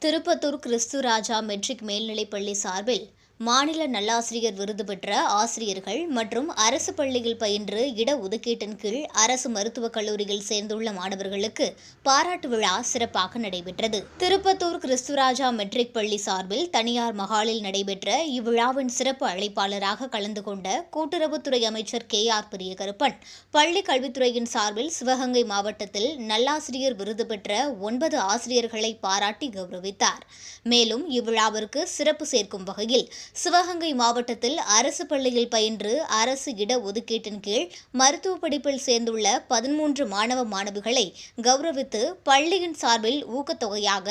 Tirupattur கிறிஸ்து-ராஜா matric மேல்நிலைப்பள்ளி சார்பில் மாநில நல்லாசிரியர் விருது பெற்ற ஆசிரியர்கள் மற்றும் அரசு பள்ளியில் பயின்று இடஒதுக்கீட்டின் கீழ் அரசு மருத்துவக் கல்லூரியில் சேர்ந்துள்ள மாணவர்களுக்கு பாராட்டு விழா சிறப்பாக நடைபெற்றது. திருப்பத்தூர் கிறிஸ்து-ராஜா மெட்ரிக் பள்ளி சார்பில் தனியார் மகாலில் நடைபெற்ற இவ்விழாவின் சிறப்பு அழைப்பாளராக கலந்து கொண்ட கூட்டுறவுத்துறை அமைச்சர் KR பெரியகருப்பன், பள்ளி கல்வித்துறையின் சார்பில் சிவகங்கை மாவட்டத்தில் நல்லாசிரியர் விருது பெற்ற 9 ஆசிரியர்களை பாராட்டி கௌரவித்தார். மேலும் இவ்விழாவிற்கு சிறப்பு சேர்க்கும் வகையில் சிவகங்கை மாவட்டத்தில் அரசு பள்ளியில் பயின்று அரசு இடஒதுக்கீட்டின் கீழ் மருத்துவ படிப்பில் சேர்ந்துள்ள 13 மாணவ மாணவிகளை கௌரவித்து பள்ளியின் சார்பில் ஊக்கத்தொகையாக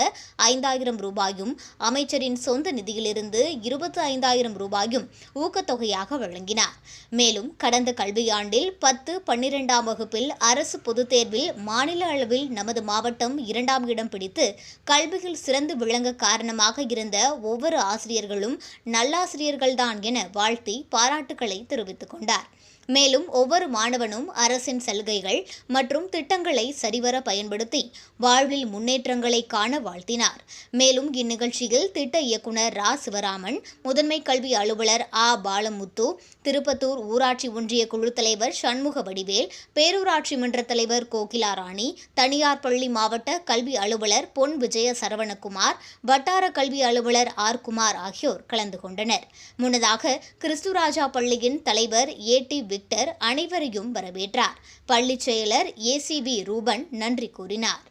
5000 ரூபாயும், அமைச்சரின் சொந்த நிதியிலிருந்து 25,000 ரூபாயும் ஊக்கத்தொகையாக வழங்கினார். மேலும் கடந்த கல்வியாண்டில் 10, 12ஆம் வகுப்பில் அரசு பொதுத் தேர்வில் மாநில அளவில் நமது மாவட்டம் 2ஆம் இடம் பிடித்து கல்வியில் சிறந்து விளங்க காரணமாக இருந்த ஒவ்வொரு ஆசிரியர்களும் நல்லாசிரியர்கள்தான் என வாழ்த்தி பாராட்டுக்களை தெரிவித்துக் கொண்டார். மேலும் ஒவ்வொரு மாணவனும் அரசின் சலுகைகள் மற்றும் திட்டங்களை சரிவர பயன்படுத்தி வாழ்வில் முன்னேற்றங்களை காண வாழ்த்தினார். மேலும் இந்நிகழ்ச்சியில் திட்ட இயக்குநர் ரா. சிவராமன், முதன்மை கல்வி அலுவலர் ஆ. பாலமுத்து, திருப்பத்தூர் ஊராட்சி ஒன்றிய குழு தலைவர் சண்முக வடிவேல், பேரூராட்சி மன்ற தலைவர் கோகிலா ராணி, தனியார் பள்ளி மாவட்ட கல்வி அலுவலர் பொன் விஜய சரவணகுமார், வட்டார கல்வி அலுவலர் ஆர். குமார் ஆகியோர் கலந்து கொண்டனர். முன்னதாக கிறிஸ்து-ராஜா பள்ளியின் தலைவர் A.T. விக்டர் அனைவரையும் வரவேற்றார். பள்ளி செயலர் ACB ரூபன் நன்றி கூறினார்.